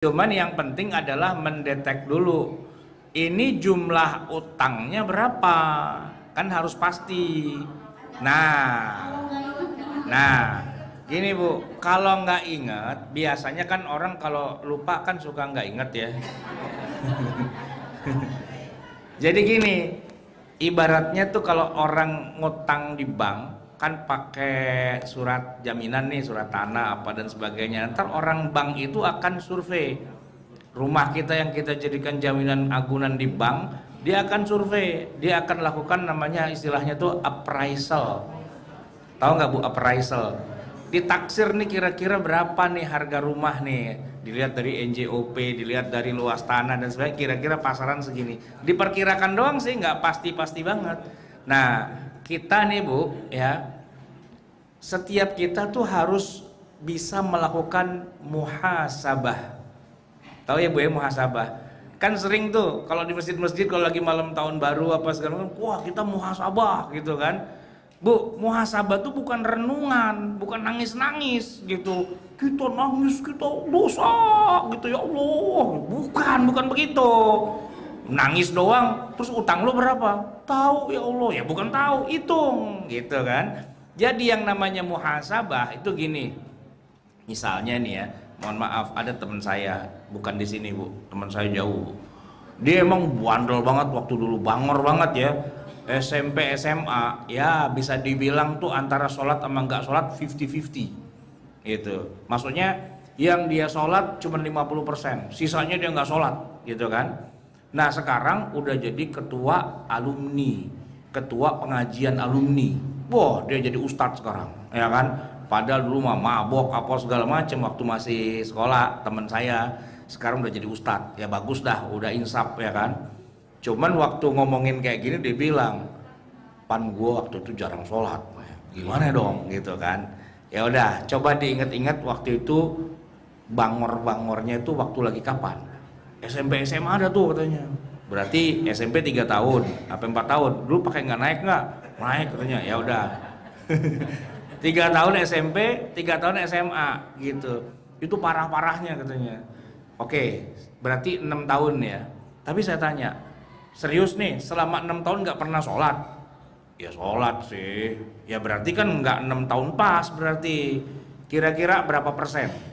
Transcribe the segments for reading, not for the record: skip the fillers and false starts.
Cuman yang penting adalah mendetek dulu, ini jumlah utangnya berapa, kan harus pasti. Nah, gini Bu, kalau nggak ingat, biasanya kan orang kalau lupa kan suka nggak inget ya. Jadi gini, ibaratnya tuh kalau orang ngutang di bank kan pakai surat jaminan nih, surat tanah apa dan sebagainya. Ntar orang bank itu akan survei rumah kita yang kita jadikan jaminan agunan di bank, dia akan survei, dia akan lakukan namanya istilahnya tuh appraisal. Tahu nggak Bu appraisal? Ditaksir nih kira-kira berapa nih harga rumah nih, dilihat dari NJOP, dilihat dari luas tanah dan sebagainya, kira-kira pasaran segini. Diperkirakan doang sih, nggak pasti-pasti banget. Nah, kita nih Bu ya, setiap kita tuh harus bisa melakukan muhasabah. Tahu ya Bu ya muhasabah? Kan sering tuh kalau di masjid-masjid kalau lagi malam tahun baru apa segala macam, wah kita muhasabah gitu kan. Bu, muhasabah tuh bukan renungan, bukan nangis-nangis gitu. Kita nangis, kita dosa gitu ya Allah. Bukan begitu. Nangis doang, terus utang lo berapa? Tahu ya Allah, ya bukan tahu, hitung gitu kan. Jadi yang namanya muhasabah itu gini. Misalnya nih ya, mohon maaf ada teman saya, bukan di sini Bu, teman saya jauh. Dia emang bandel banget waktu dulu, bangor banget ya. SMP SMA ya bisa dibilang tuh antara sholat sama nggak sholat 50-50 gitu. Maksudnya yang dia sholat cuma 50%, sisanya dia nggak sholat gitu kan. Nah sekarang udah jadi ketua alumni, ketua pengajian alumni. Wah dia jadi ustadz sekarang ya kan. Padahal dulu mah mabok apa segala macam waktu masih sekolah teman saya, sekarang udah jadi ustadz. Ya bagus dah, udah insaf ya kan. Cuman waktu ngomongin kayak gini dia bilang, pan gua waktu itu jarang sholat, gimana dong gitu kan. Ya udah, coba diinget-inget waktu itu bangor-bangornya itu waktu lagi kapan? SMP SMA ada tuh katanya. Berarti SMP 3 tahun, apa 4 tahun? Dulu pakai nggak naik nggak? Naik katanya. Ya udah. 3 tahun SMP, 3 tahun SMA gitu. Itu parah-parahnya katanya. Oke, berarti 6 tahun ya. Tapi saya tanya, serius nih, selama 6 tahun nggak pernah sholat? Ya sholat sih. Ya berarti kan nggak 6 tahun pas berarti. Kira-kira berapa persen?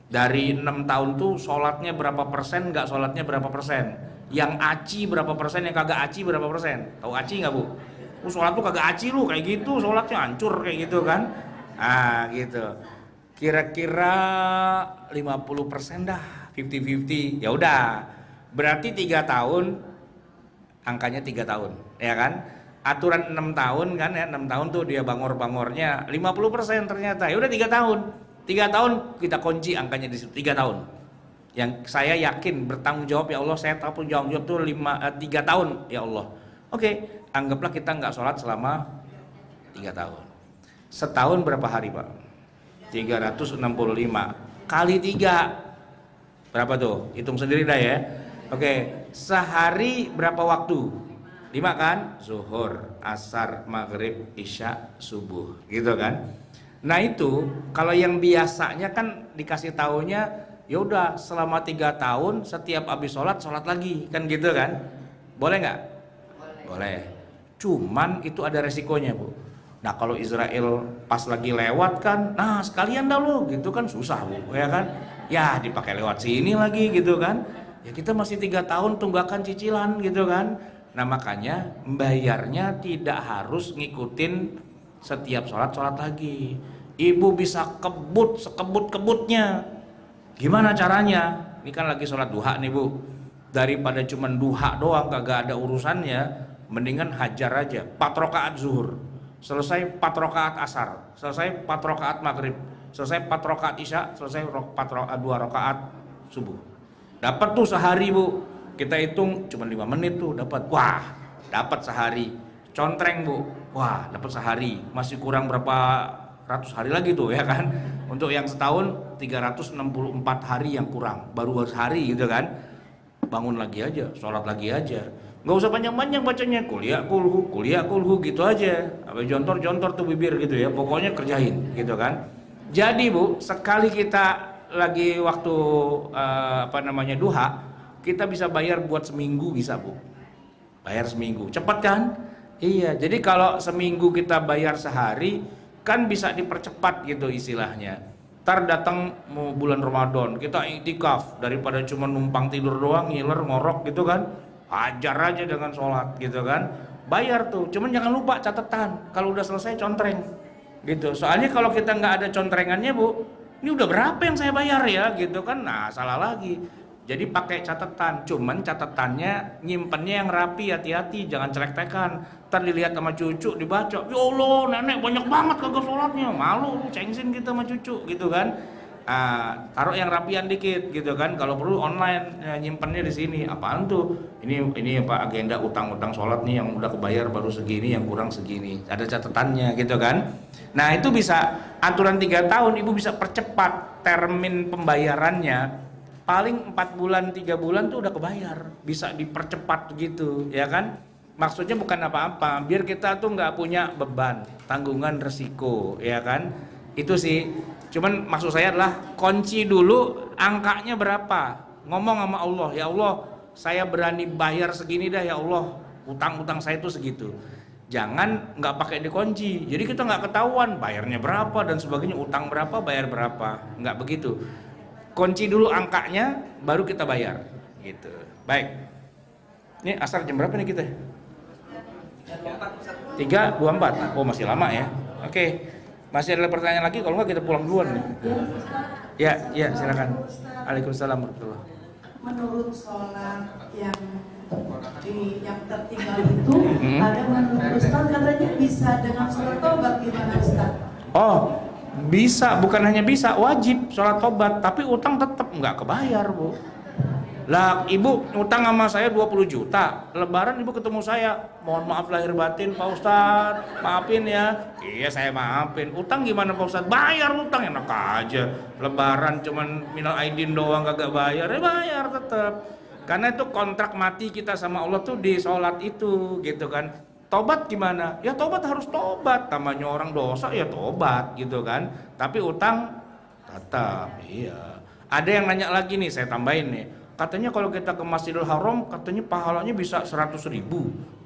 Dari 6 tahun tuh sholatnya berapa persen, nggak sholatnya berapa persen? Yang aci berapa persen, yang kagak aci berapa persen? Tahu aci nggak Bu? Sholat tuh kagak aci lu, kayak gitu, sholatnya hancur kayak gitu kan. Ah gitu. Kira-kira 50% dah, 50-50. Ya udah. Berarti 3 tahun, angkanya 3 tahun, ya kan? Aturan 6 tahun kan ya, 6 tahun tuh dia bangor-bangornya 50% ternyata. Ya udah 3 tahun. 3 tahun kita kunci angkanya di situ, 3 tahun. Yang saya yakin bertanggung jawab ya Allah, saya tahu jawab tuh 3 tahun ya Allah. Oke, anggaplah kita nggak sholat selama 3 tahun. Setahun berapa hari Pak? 365 kali 3 berapa tuh? Hitung sendiri dah ya. Oke, sehari berapa waktu? 5 kan? Zuhur, asar, maghrib, isya, subuh gitu kan. Nah itu kalau yang biasanya kan dikasih taunya ya udah selama 3 tahun setiap habis sholat lagi kan gitu kan. Boleh nggak? Boleh. Cuman itu ada resikonya Bu. Nah kalau Israel pas lagi lewat kan, nah sekalian dah lo gitu kan susah Bu ya kan. Ya dipakai lewat sini lagi gitu kan. Ya kita masih 3 tahun tunggakan cicilan gitu kan. Nah makanya bayarnya tidak harus ngikutin setiap sholat lagi. Ibu bisa kebut sekebut-kebutnya. Gimana caranya? Ini kan lagi sholat duha nih Bu. Daripada cuman duha doang kagak ada urusannya, mendingan hajar aja 4 rakaat zuhur, selesai 4 rakaat asar, selesai 4 rakaat maghrib, selesai 4 rakaat isya, selesai 2 rakaat subuh. Dapat tuh sehari Bu. Kita hitung cuma 5 menit tuh dapat. Wah, dapat sehari. Contreng Bu. Wah, dapat sehari. Masih kurang berapa ratus hari lagi tuh ya kan. Untuk yang setahun 364 hari yang kurang. Baru sehari gitu kan. Bangun lagi aja, sholat lagi aja. Nggak usah panjang-panjang bacanya. Kuliah kulhu gitu aja. Apa jontor tuh bibir gitu ya. Pokoknya kerjain gitu kan. Jadi Bu, sekali kita lagi waktu duha, kita bisa bayar buat seminggu bisa Bu. Bayar seminggu, cepat kan? Iya, jadi kalau seminggu kita bayar sehari, kan bisa dipercepat gitu istilahnya. Ntar datang mau bulan Ramadan, kita iktikaf, daripada cuma numpang tidur doang, ngiler, ngorok gitu kan. Hajar aja dengan sholat gitu kan. Bayar tuh, cuman jangan lupa catatan, kalau udah selesai contreng gitu. Soalnya kalau kita nggak ada contrengannya Bu, ini udah berapa yang saya bayar ya gitu kan, nah salah lagi. Jadi pakai catatan, cuman catatannya nyimpennya yang rapi, hati-hati, jangan celek-tekan. Ntar dilihat sama cucu, dibaca, ya Allah nenek banyak banget kagak sholatnya, malu, cengsin kita sama cucu gitu kan. Taruh yang rapian dikit gitu kan, kalau perlu online ya, nyimpennya di sini. Apaan tuh? Ini apa agenda utang-utang sholat nih yang udah kebayar baru segini, yang kurang segini. Ada catatannya gitu kan. Nah itu bisa aturan 3 tahun, ibu bisa percepat termin pembayarannya. Paling 4 bulan 3 bulan tuh udah kebayar, bisa dipercepat gitu ya kan. Maksudnya bukan apa-apa, biar kita tuh nggak punya beban tanggungan resiko ya kan. Itu sih, cuman maksud saya adalah kunci dulu angkanya berapa, ngomong sama Allah, ya Allah saya berani bayar segini dah ya Allah, utang-utang saya itu segitu. Jangan nggak pakai dikunci, jadi kita nggak ketahuan bayarnya berapa dan sebagainya, utang berapa bayar berapa, nggak begitu. Kunci dulu angkanya, baru kita bayar, gitu. Baik. Ini asar jam berapa nih kita? 3.24. Oh masih lama ya. Oke. Masih ada pertanyaan lagi? Kalau nggak kita pulang duluan nih. Ya silakan. Waalaikumsalam warahmatullahi. Menurut sholat yang tertinggal itu, ada menurut Ustaz katanya bisa dengan sholat tobat, gimana Ustaz? Oh. Bisa, bukan hanya bisa, wajib sholat tobat, tapi utang tetap nggak kebayar Bu. Lah ibu utang sama saya 20 juta, lebaran ibu ketemu saya, mohon maaf lahir batin Pak Ustadz, maafin ya. Iya saya maafin. Utang gimana Pak Ustadz? Bayar utang, enak aja. Lebaran cuman minal aidin doang kagak bayar, ya bayar tetap. Karena itu kontrak mati kita sama Allah tuh di sholat itu gitu kan. Tobat gimana? Ya tobat harus tobat, namanya orang dosa ya tobat gitu kan. Tapi utang tetap, iya. Ada yang nanya lagi nih, saya tambahin nih. Katanya kalau kita ke Masjidil Haram, katanya pahalanya bisa 100.000.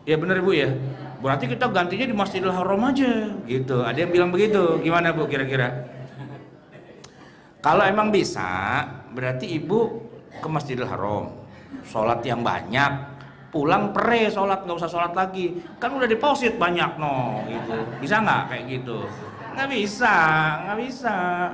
Ya bener Bu ya. Berarti kita gantinya di Masjidil Haram aja gitu. Ada yang bilang begitu. Gimana Bu kira-kira? Kalau emang bisa, berarti ibu ke Masjidil Haram, sholat yang banyak, pulang sholat, nggak usah sholat lagi, kan udah deposit banyak gitu. Bisa nggak kayak gitu? Nggak bisa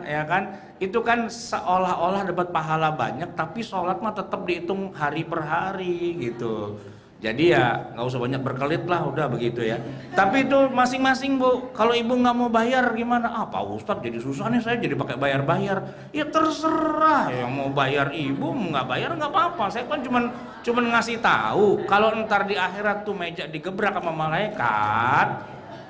ya kan. Itu kan seolah-olah dapat pahala banyak, tapi sholat mah tetap dihitung hari per hari gitu. Jadi ya nggak usah banyak berkelit lah, udah begitu ya. Tapi itu masing-masing Bu. Kalau ibu nggak mau bayar gimana? Pak Ustadz jadi susah nih, saya jadi pakai bayar-bayar. Ya terserah, yang mau bayar ibu, nggak bayar nggak apa-apa. Saya kan cuman ngasih tahu. Kalau ntar di akhirat tuh meja digebrak sama malaikat,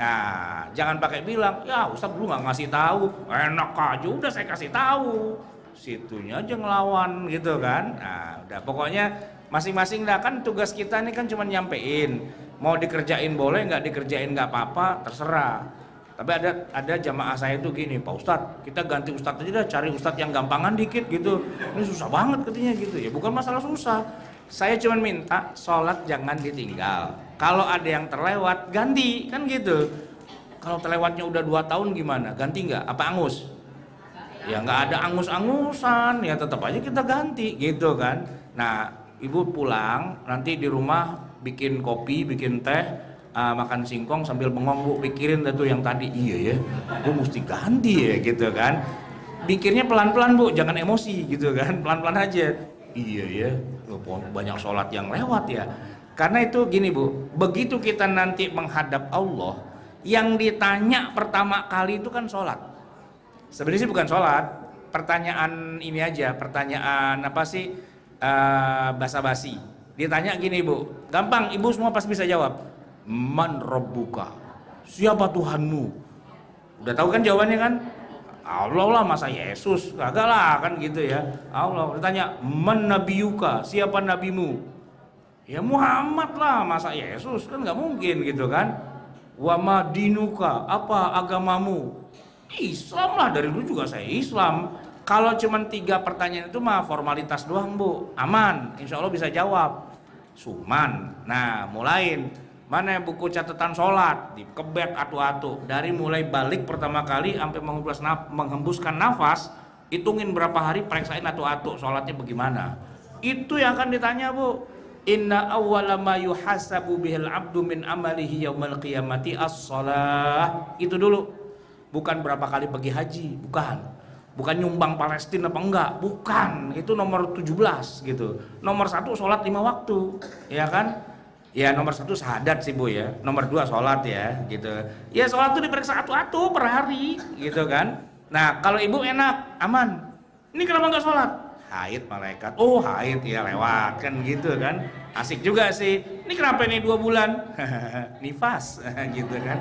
nah jangan pakai bilang, ya Ustadz dulu nggak ngasih tahu. Enak aja, udah saya kasih tahu. Situnya aja ngelawan gitu kan. Nah udah pokoknya masing-masing dah, kan tugas kita nih kan cuma nyampein, mau dikerjain boleh, nggak dikerjain nggak apa-apa, terserah. Tapi ada jamaah saya itu gini, Pak Ustadz kita ganti Ustadz aja dah, cari Ustadz yang gampangan dikit gitu, ini susah banget katanya gitu. Ya bukan masalah susah, saya cuma minta sholat jangan ditinggal, kalau ada yang terlewat ganti kan gitu. Kalau terlewatnya udah 2 tahun gimana, ganti nggak? Apa angus? Ya nggak ada angus-angusan, ya tetap aja kita ganti gitu kan. Nah ibu pulang nanti di rumah bikin kopi, bikin teh, makan singkong sambil bengong Bu, pikirin tuh yang tadi, iya ya gue mesti ganti ya gitu kan. Pikirnya pelan-pelan Bu, jangan emosi gitu kan, pelan-pelan aja. Iya ya banyak sholat yang lewat ya. Karena itu gini Bu, begitu kita nanti menghadap Allah, yang ditanya pertama kali itu kan sholat. Sebenarnya sih bukan sholat, pertanyaan ini aja, pertanyaan apa sih, basa-basi. Ditanya gini Bu, gampang, ibu semua pasti bisa jawab. Man rabbuka, siapa Tuhanmu? Udah tahu kan jawabannya kan? Allah lah, masa Yesus? Kagak lah kan gitu ya. Allah. Ditanya man nabiyuka, siapa nabimu? Ya Muhammad lah, masa Yesus? Kan nggak mungkin gitu kan. Wa madinuka, apa agamamu? Islam lah, dari dulu juga saya Islam. Kalau cuma 3 pertanyaan itu mah formalitas doang Bu, aman, insya Allah bisa jawab. Suman, nah mulain, mana buku catatan sholat, dikebet atu-atu, dari mulai balik pertama kali sampai menghembuskan nafas, hitungin berapa hari, periksain atu-atu sholatnya bagaimana. Itu yang akan ditanya Bu. Inna awwala ma yuhasabu bihil abdu min amalihi yaumal qiyamati as-shalah. Itu dulu. Bukan berapa kali pergi haji, bukan nyumbang Palestina apa enggak, bukan. Itu nomor 17 gitu. Nomor 1 sholat 5 waktu, ya kan? Ya nomor 1 syahadat sih Bu ya. Nomor 2 sholat ya gitu. Ya sholat itu diperiksa atu-atu per hari gitu kan. Nah kalau ibu enak, aman. Ini kenapa enggak sholat? Haid malaikat, oh haid ya lewat kan gitu kan, asik juga sih. Ini kenapa ini 2 bulan nifas gitu kan,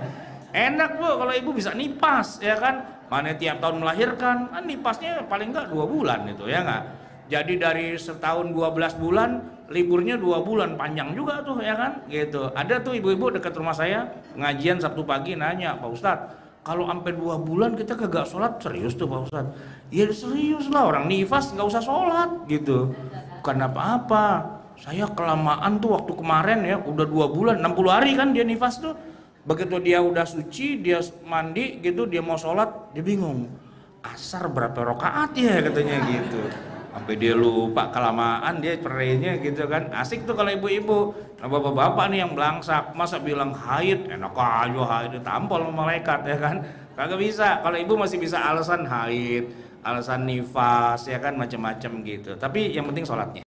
enak Bu kalau ibu bisa nifas ya kan, mana tiap tahun melahirkan kan nifasnya paling enggak 2 bulan itu ya enggak. Jadi dari setahun 12 bulan liburnya 2 bulan, panjang juga tuh ya kan gitu. Ada tuh ibu-ibu dekat rumah saya pengajian Sabtu pagi nanya, Pak Ustadz kalau sampai 2 bulan kita kagak sholat, serius tuh Pak Ustadz? Ya serius lah, orang nifas nggak usah sholat gitu. Bukan apa-apa, saya kelamaan tuh waktu kemarin ya, udah 2 bulan, 60 hari kan dia nifas tuh. Begitu dia udah suci, dia mandi gitu, dia mau sholat, dia bingung. Asar berapa rakaat ya katanya gitu. Sampai dia lupa, kelamaan dia perainya gitu kan. Asik tuh kalau ibu-ibu. Nah bapak-bapak nih yang belangsak, masa bilang haid, enak aja haid, ditampol sama malaikat ya kan. Kagak bisa. Kalau ibu masih bisa alasan haid, alasan nifas ya kan, macam-macam gitu. Tapi yang penting sholatnya.